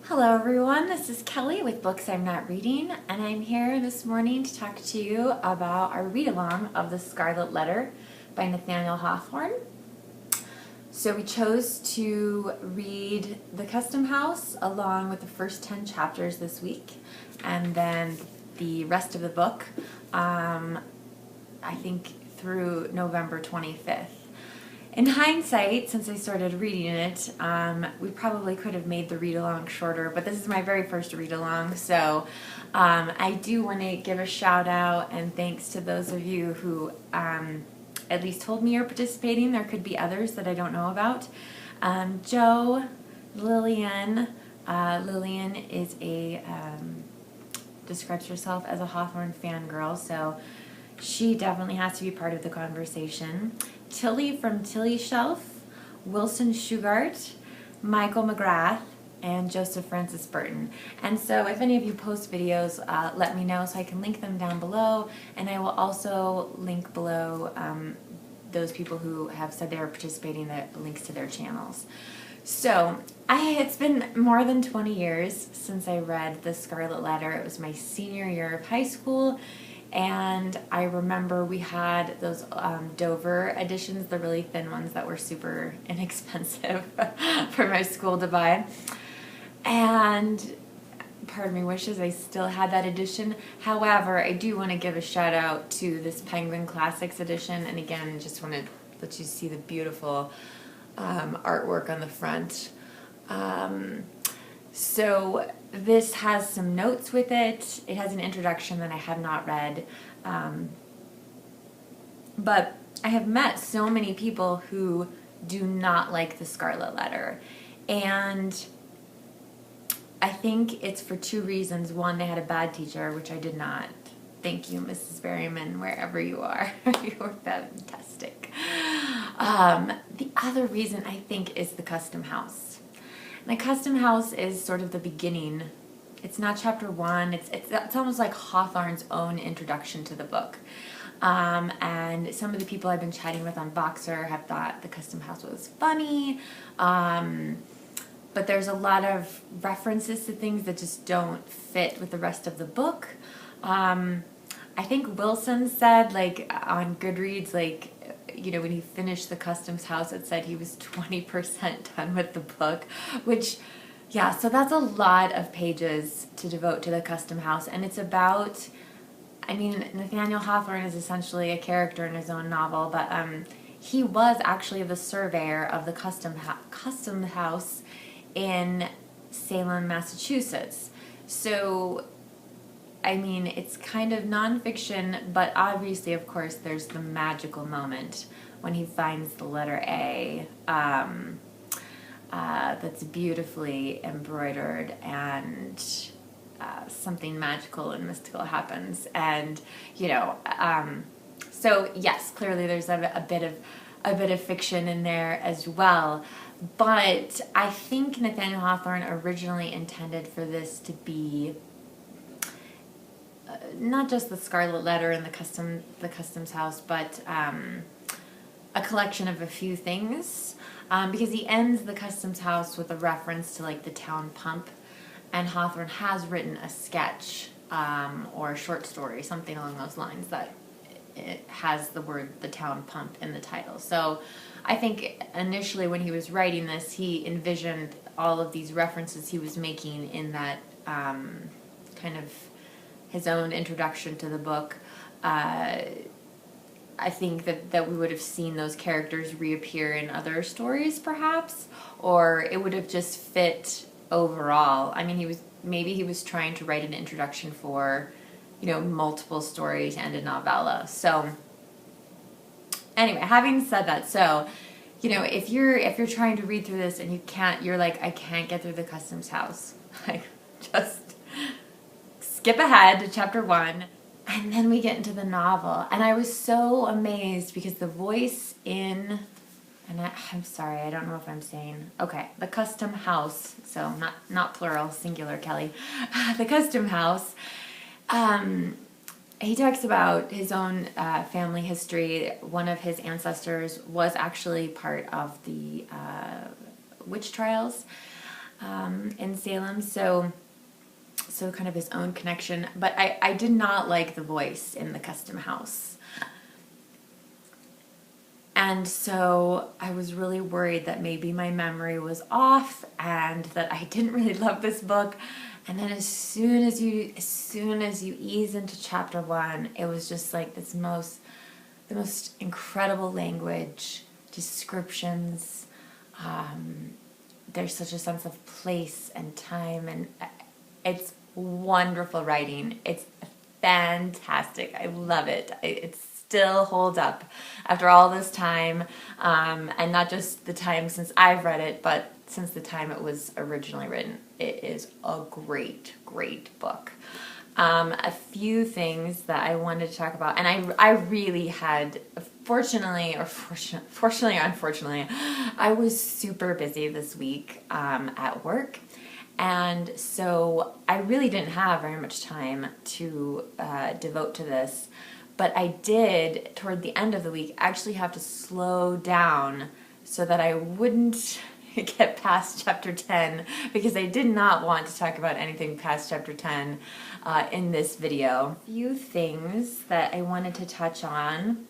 Hello everyone, this is Kelly with Books I'm Not Reading, and I'm here this morning to talk to you about our read-along of The Scarlet Letter by Nathaniel Hawthorne. So we chose to read The Custom House along with the first 10 chapters this week, and then the rest of the book, I think through November 25th. In hindsight, since I started reading it, we probably could have made the read-along shorter, but this is my very first read-along, so I do want to give a shout-out and thanks to those of you who at least told me you're participating. There could be others that I don't know about. Jo, Lillian. Lillian is describes herself as a Hawthorne fangirl, so she definitely has to be part of the conversation. Tilly from Tilly Shelf, Wilson Shugart, Michael McGrath, and Joseph Francis Burton. And so if any of you post videos, let me know so I can link them down below, and I will also link below those people who have said they were participating, the links to their channels. So it's been more than 20 years since I read The Scarlet Letter. It was my senior year of high school. And I remember we had those Dover editions, the really thin ones that were super inexpensive for my school to buy. And part of me wishes I still had that edition. However, I do want to give a shout out to this Penguin Classics edition. And again, just want to let you see the beautiful artwork on the front. So this has some notes with it. It has an introduction that I have not read. But I have met so many people who do not like The Scarlet Letter. And I think it's for two reasons. One, they had a bad teacher, which I did not. Thank you, Mrs. Berryman, wherever you are. You were fantastic. The other reason, I think, is the Custom House. The Custom House is sort of the beginning. It's not chapter one. It's almost like Hawthorne's own introduction to the book. And some of the people I've been chatting with on Voxer have thought the Custom House was funny. But there's a lot of references to things that just don't fit with the rest of the book. I think Wilson said, on Goodreads, when he finished The Customs House, it said he was 20% done with the book, which, yeah, so that's a lot of pages to devote to The Custom House, and it's about, Nathaniel Hawthorne is essentially a character in his own novel, but he was actually the surveyor of the Custom House in Salem, Massachusetts. So it's kind of nonfiction, but obviously, of course, there's the magical moment when he finds the letter A that's beautifully embroidered, and something magical and mystical happens. And so yes, clearly there's a bit of fiction in there as well. But I think Nathaniel Hawthorne originally intended for this to be not just the Scarlet Letter and the Customs House, but a collection of a few things, because he ends the Customs House with a reference to the town pump, and Hawthorne has written a sketch or a short story, something along those lines, that it has the town pump in the title. So I think initially when he was writing this, he envisioned all of these references he was making in that kind of his own introduction to the book. I think that we would have seen those characters reappear in other stories, perhaps, or it would have just fit overall. Maybe he was trying to write an introduction for, multiple stories and a novella. So anyway, having said that, so if you're trying to read through this and you're like, I can't get through the Customs House, just skip ahead to chapter 1, and then we get into the novel. And I was so amazed because the voice in, and I'm sorry, I don't know if I'm saying, okay, the Custom House, so not plural, singular, Kelly, the Custom House, he talks about his own family history. One of his ancestors was actually part of the witch trials. in Salem, so kind of his own connection. But I did not like the voice in the custom house. And so I was really worried that maybe my memory was off and that I didn't really love this book. And then as soon as you ease into chapter 1, it was just like the most incredible language, descriptions. There's such a sense of place and time, and it's wonderful writing. It's fantastic. I love it. It still holds up after all this time, and not just the time since I've read it, but since the time it was originally written. It is a great, great book. A few things that I wanted to talk about, and I really had, fortunately or unfortunately, I was super busy this week at work, and so I really didn't have very much time to devote to this, but I did, toward the end of the week, actually have to slow down so that I wouldn't get past chapter 10, because I did not want to talk about anything past chapter 10 in this video. A few things that I wanted to touch on.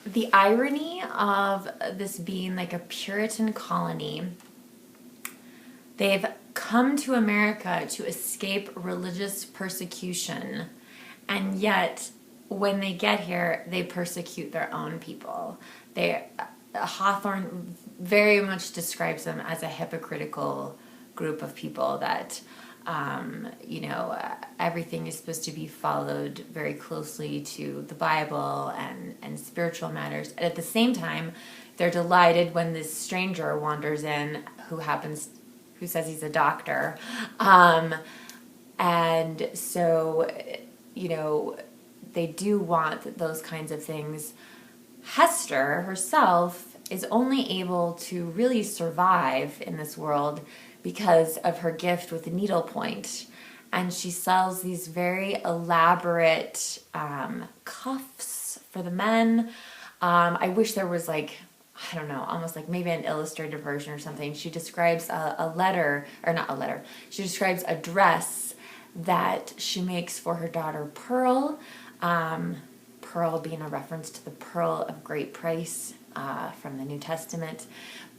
The irony of this being like a Puritan colony. They've come to America to escape religious persecution, and yet when they get here, they persecute their own people. Hawthorne very much describes them as a hypocritical group of people that, everything is supposed to be followed very closely to the Bible and spiritual matters. And at the same time, they're delighted when this stranger wanders in who says he's a doctor. And so, they do want those kinds of things. Hester herself is only able to really survive in this world because of her gift with the needlepoint. And she sells these very elaborate cuffs for the men. I wish there was almost like maybe an illustrated version or something. She describes she describes a dress that she makes for her daughter Pearl. Pearl being a reference to the pearl of great price from the New Testament.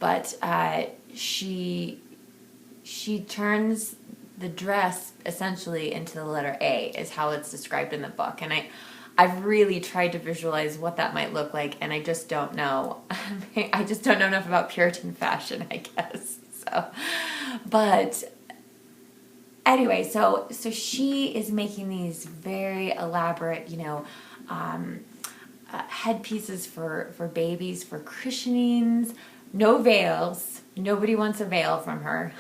But she turns the dress essentially into the letter A, is how it's described in the book. And I've really tried to visualize what that might look like, and I just don't know. I just don't know enough about Puritan fashion, I guess. But anyway, so she is making these very elaborate, headpieces for babies, for christenings. No veils. Nobody wants a veil from her.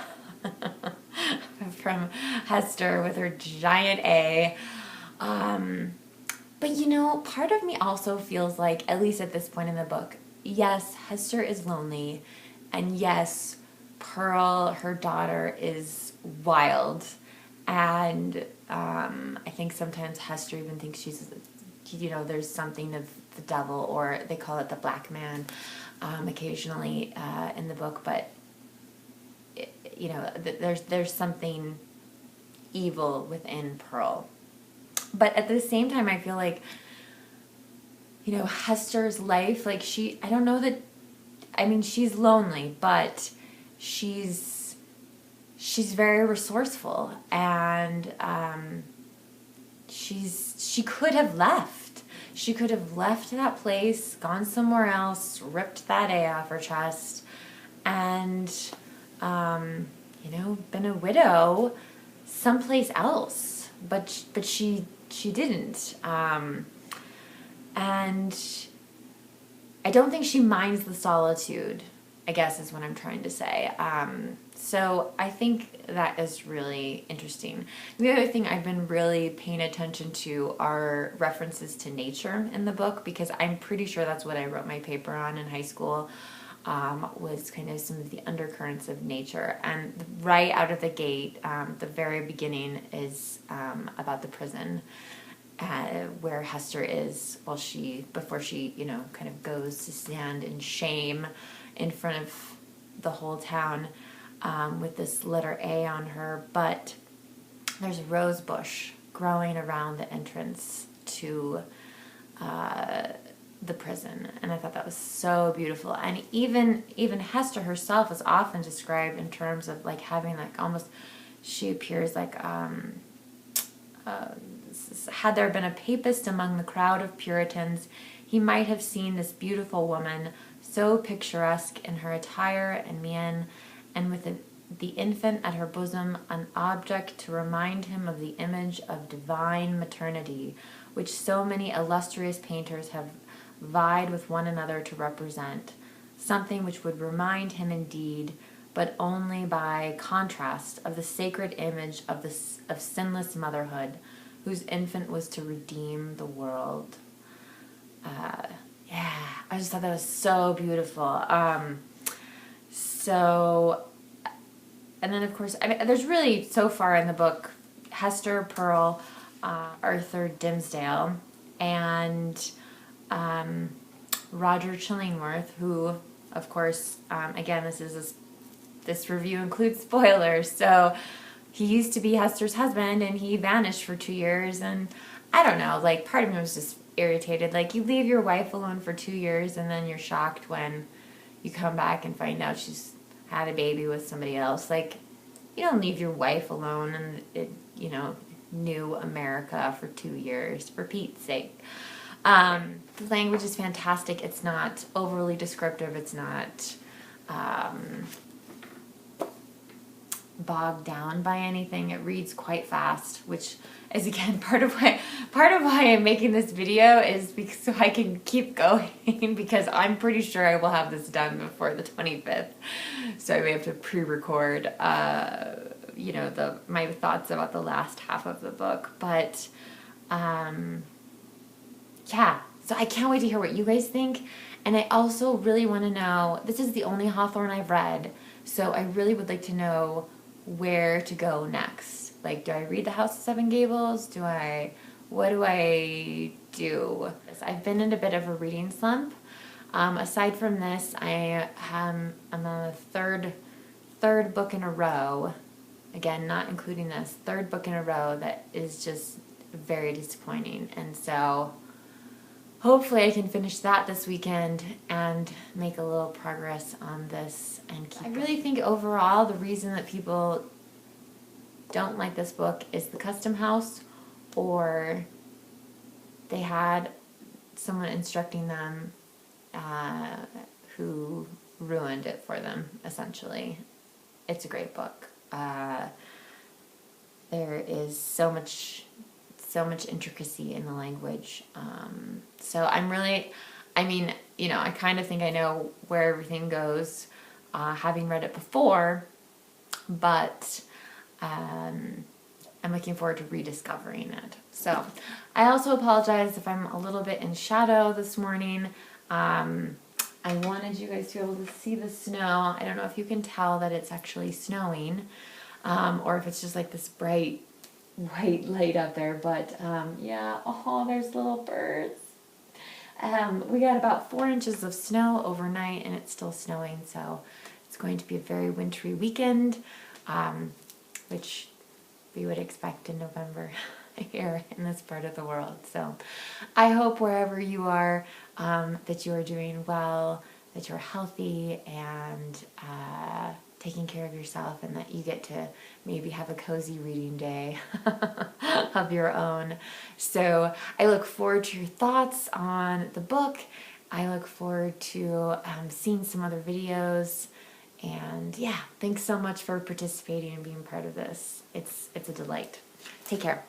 From Hester with her giant A. But part of me also feels like, at least at this point in the book, yes, Hester is lonely, and yes, Pearl, her daughter, is wild, and I think sometimes Hester even thinks she's, there's something of the devil, or they call it the black man, occasionally in the book, but there's something evil within Pearl. But at the same time, I feel like, Hester's life, she's lonely, but she's very resourceful, and she could have left. She could have left that place, gone somewhere else, ripped that A off her chest, and been a widow someplace else. But she didn't. And I don't think she minds the solitude, I guess is what I'm trying to say. So I think that is really interesting. The other thing I've been really paying attention to are references to nature in the book, because I'm pretty sure that's what I wrote my paper on in high school, was kind of some of the undercurrents of nature. And right out of the gate, the very beginning is about the prison, where Hester is before she kind of goes to stand in shame in front of the whole town with this letter A on her, but there's a rose bush growing around the entrance to the prison, and I thought that was so beautiful. And even Hester herself is often described in terms of like having like almost, she appears like had there been a papist among the crowd of Puritans, he might have seen this beautiful woman, so picturesque in her attire and mien, and with the infant at her bosom, an object to remind him of the image of divine maternity, which so many illustrious painters have vied with one another to represent, something which would remind him indeed, but only by contrast, of the sacred image of sinless motherhood, whose infant was to redeem the world. I just thought that was so beautiful. And then of course, I mean, there's really, so far in the book, Hester, Pearl, Arthur Dimmesdale, and Roger Chillingworth, who, of course, again, this review includes spoilers, so he used to be Hester's husband, and he vanished for 2 years, and I don't know, like, part of me was just irritated. Like, you leave your wife alone for 2 years, and then you're shocked when you come back and find out she's had a baby with somebody else. Like, you don't leave your wife alone in, new America for 2 years, for Pete's sake. The language is fantastic. It's not overly descriptive. It's not bogged down by anything. It reads quite fast, which is again part of why I'm making this video, is because so I can keep going because I'm pretty sure I will have this done before the 25th. So I may have to pre-record my thoughts about the last half of the book. But so I can't wait to hear what you guys think. And I also really want to know, this is the only Hawthorne I've read, so I really would like to know where to go next. Like, do I read The House of Seven Gables? What do I do? I've been in a bit of a reading slump. Aside from this, I'm on the third book in a row, again, not including this, third book in a row that is just very disappointing. And so hopefully I can finish that this weekend and make a little progress on this and keep. I really think overall the reason that people don't like this book is the custom house, or they had someone instructing them who ruined it for them, essentially. It's a great book. There is so much intricacy in the language. So I'm really, I kind of think I know where everything goes, having read it before, but I'm looking forward to rediscovering it. So I also apologize if I'm a little bit in shadow this morning. I wanted you guys to be able to see the snow. I don't know if you can tell that it's actually snowing, or if it's just like this bright white light out there, but there's little birds. We got about 4 inches of snow overnight, and it's still snowing, so it's going to be a very wintry weekend, which we would expect in November here in this part of the world. So I hope wherever you are, that you are doing well, that you're healthy, and taking care of yourself, and that you get to maybe have a cozy reading day of your own. So I look forward to your thoughts on the book. I look forward to seeing some other videos. And thanks so much for participating and being part of this. It's a delight. Take care.